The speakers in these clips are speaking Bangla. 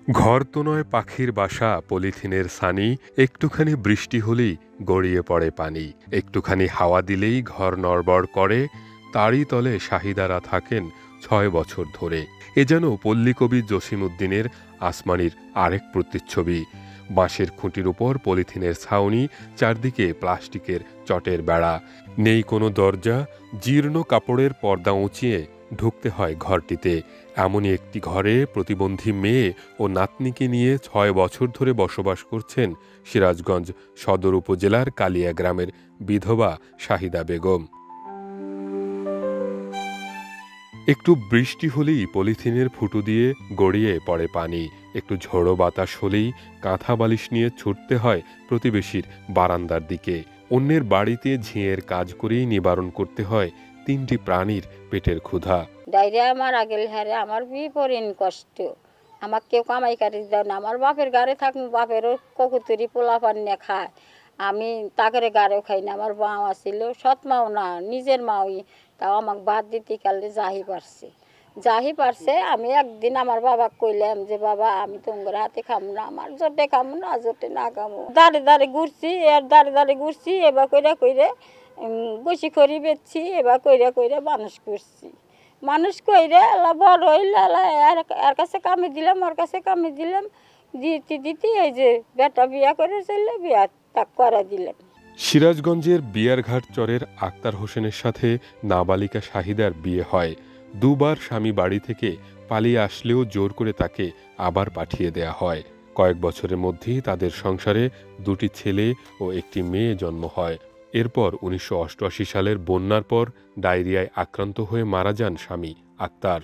ঘর তো নয় পাখির বাসা পলিথিনের ছানি, একটুখানি বৃষ্টি হলেই গড়িয়ে পড়ে পানি, একটুখানি হাওয়া দিলেই ঘর নড়বড় করে। তারই তলে শাহিদারা থাকেন ৬ বছর ধরে। এ যেন পল্লীকবি জসিমউদ্দিনের আসমানির আরেক প্রতিচ্ছবি। বাঁশের খুঁটির উপর পলিথিনের ছাউনি, চারদিকে প্লাস্টিকের চটের বেড়া, নেই কোনো দরজা, জীর্ণ কাপড়ের পর্দা উঁচিয়ে ঢুকতে হয় ঘরটিতে। এমনই একটি ঘরে প্রতিবন্ধী মেয়ে ও নাতনিকে নিয়ে ৬ বছর ধরে বসবাস করছেন সিরাজগঞ্জ সদর উপজেলার কালিয়া গ্রামের বিধবা শাহিদা বেগম। একটু বৃষ্টি হলেই পলিথিনের ফুটো দিয়ে গড়িয়ে পড়ে পানি, একটু ঝোড়ো বাতাস হলেই কাঁথা বালিশ নিয়ে ছুটতে হয় প্রতিবেশীর বারান্দার দিকে। অন্যের বাড়িতে ঝিঁয়ের কাজ করেই নিবারণ করতে হয় ৩টি প্রাণীর পেটের ক্ষুধা। ডায়রিয়া মারা গেলে হারে আমার বিপরীত কষ্ট, আমার কেউ কামাই কাটি দেয় না। আমার বাপের গাড়ি থাকুন, বাপেরও ককুতুরি পোলা পান নিয়ে খায়, আমি তাকে গাড়িও খাই না। আমার মা ছিল, সৎ মাও না, নিজের মাওই, তাও আমাকে বাদ দিতে কালে যাহি পারছে। আমি একদিন আমার বাবা কইলাম যে বাবা আমি তোমার হাতে খামো না, আমার জোটে খামো না, জোটে না খামো। দাঁড়ে ঘুরছি, এর দাঁড়ে ঘুরছি, এবার কইরে বসি করি বেচছি, এবার কইরে মানুষ কইরে এলা বড় হইলে এর কাছে কামে দিলাম, ওর কাছে কামে দিলাম, দিতে এই যে বেটা বিয়া করে চললে বিয়া তাক করে দিলেন। সিরাজগঞ্জের বিয়ারঘাট চরের আক্তার হোসেনের সাথে নাবালিকা শাহিদার বিয়ে হয়। দুবার স্বামী বাড়ি থেকে পালিয়ে আসলেও জোর করে তাকে আবার পাঠিয়ে দেয়া হয়। কয়েক বছরের মধ্যেই তাদের সংসারে 2টি ছেলে ও একটি মেয়ে জন্ম হয়। এরপর ১৯৮৮ সালের বন্যার পর ডায়রিয়ায় আক্রান্ত হয়ে মারা যান স্বামী আক্তার।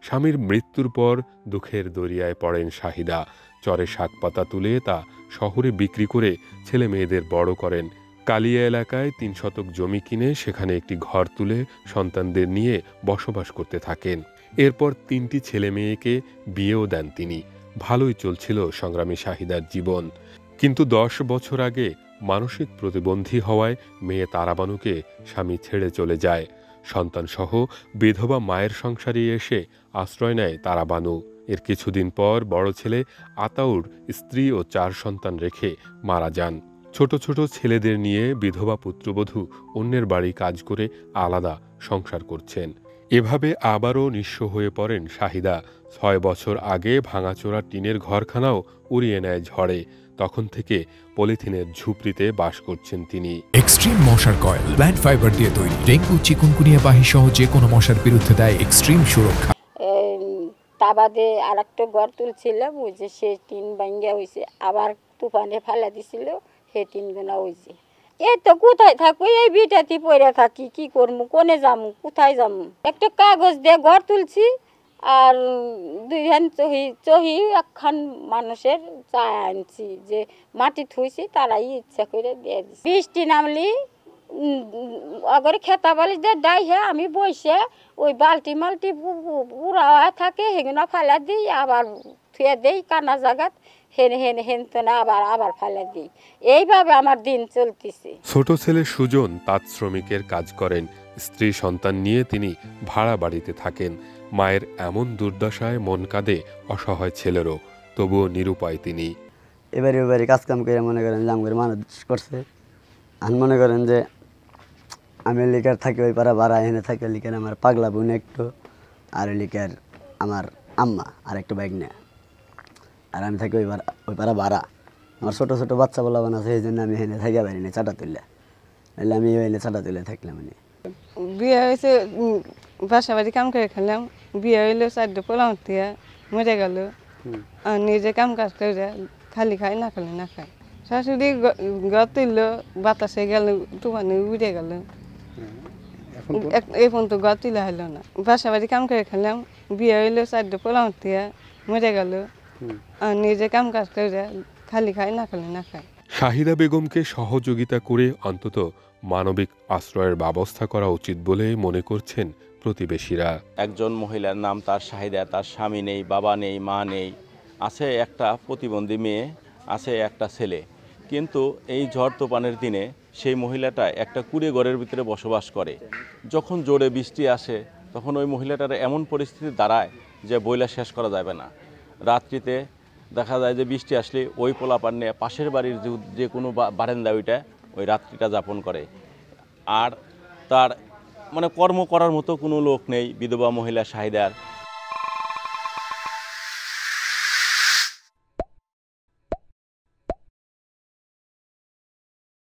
স্বামীর মৃত্যুর পর দুঃখের দরিয়ায় পড়েন শাহিদা। চরে শাকপাতা তুলে তা শহরে বিক্রি করে ছেলে মেয়েদের বড় করেন। কালিয়া এলাকায় ৩ শতক জমি কিনে সেখানে একটি ঘর তুলে সন্তানদের নিয়ে বসবাস করতে থাকেন। এরপর 3টি ছেলে মেয়েকে বিয়েও দেন তিনি। ভালোই চলছিল সংগ্রামী শাহিদার জীবন। কিন্তু 10 বছর আগে মানসিক প্রতিবন্ধী হওয়ায় মেয়ে তারাবানুকে স্বামী ছেড়ে চলে যায়। সন্তানসহ বিধবা মায়ের সংসারে এসে আশ্রয় নেয় তারাবানু। এর কিছুদিন পর বড় ছেলে আতাউর স্ত্রী ও 4 সন্তান রেখে মারা যান। ছোট ছোট ছেলেদের নিয়ে বিধবা পুত্রবধূ অন্যের বাড়ি কাজ করে আলাদা সংসার করছেন। এভাবে আবারও নিঃস্ব হয়ে পড়েন শাহিদা। 6 বছর আগে ভাঙাচোরা টিনের ঘরখানাও উড়িয়ে নেয় ঝড়ে। তখন থেকে পলিথিনের ঝুপড়িতে বাস করছেন তিনি। এক্সট্রিম মশার কয়েল প্ল্যান্ট ফাইবার দিয়ে তৈরি, ডেঙ্গু চিকুনগুনিয়া বাহি সহ যে কোনো মশার বিরুদ্ধে দেয় এক্সট্রিম সুরক্ষা। তা বাদে আর একটা ঘর তুলছিলাম, ওই যে সে টিন ভাঙ্গা হয়েছে, আবার তুফানে ফেলা দিছিল, সে টিনগুনা হয়েছে। এই তো কোথায় থাকবো, এই বিটাতে পড়ে থাকি, কি করবো, কোনে যাবো, কোথায় যাবো। একটা কাগজ দিয়ে ঘর তুলছি, আর 2 হ্যান চহি একখান মানুষের চা আনছি, যে মাটি থুইছি তারাই ইচ্ছা করে দিয়ে দিচ্ছি। বৃষ্টি নামলি অগরে খেতা বালিশ দিয়ে দেয়, হ্যাঁ আমি বসে ওই বালতি মালটি পুরা থাকে, সেগুলো ফেলা দিই, আবার থুয়ে দেই কানা জায়গাত, হেন তো না আবার ফেলা দিই। এইভাবে আমার দিন চলতেছে। ছোট ছেলে সুজন তাঁত শ্রমিকের কাজ করেন। স্ত্রী সন্তান নিয়ে তিনি ভাড়া বাড়িতে থাকেন। মায়ের এমন দুর্দশায় মন কাঁদে অসহায় ছেলেরও, তবুও নিরুপায় তিনি। এবারে কাজকাম করে মনে করেন যে আমাদের মানুষ করছে। আর মনে করেন যে আমি লিকার থাকি ওই পাড়া ভাড়া, এনে থাকি লিকার আমার পাগলা বোন একটু, আর লিকার আমার আম্মা আর একটু বাইক নেয়, আর আমি থাকি ওই পাড়া ভাড়া। আমার ছোটো ছোটো বাচ্চা বলা বান আছে, এই জন্য আমি এনে থাকি বাইরে নিয়ে চাটা তুললে, নাহলে আমি এনে চাটা তুলে থাকলাম। বিয়ে হয়েছে, বাসা বাড়ি কাম করে খেলাম, বিয়ে হইলো 4 পোলা দিয়ে মরে গেল। নিজে কাম কাজ করে খালি খাই, না খালি না খাই। শাশুড়ি ঘর তুললো, বাতাসে গেল, তুফানে উড়ে গেল, এই পর্যন্ত ঘর তুলে হইলো না। বাসা বাড়ি কাম করে খেলাম, বিয়ে হইলো 4 পোলা দিয়ে মরে গেল। নিজে কাম কাজ করে খালি খাই, না খালি না খাই। শাহিদা বেগমকে সহযোগিতা করে অন্তত মানবিক আশ্রয়ের ব্যবস্থা করা উচিত বলে মনে করছেন প্রতিবেশীরা। একজন মহিলার নাম তার শাহিদা, তার স্বামী নেই, বাবা নেই, মা নেই, আছে একটা প্রতিবন্ধী মেয়ে, আছে একটা ছেলে। কিন্তু এই ঝড় তুফানের দিনে সেই মহিলাটা একটা কুড়ে ঘরের ভিতরে বসবাস করে। যখন জোরে বৃষ্টি আসে তখন ওই মহিলাটার এমন পরিস্থিতি দাঁড়ায় যে বইলা শেষ করা যাবে না। রাত্রিতে দেখা যায় যে বৃষ্টি আসলে ওই পোলাপান নিয়ে পাশের বাড়ির যে কোনো বারান্দা ওইটা ওই রাত্রিটা যাপন করে। আর তার মানে কর্ম করার মতো কোনো লোক নেই বিধবা মহিলা শাহিদার।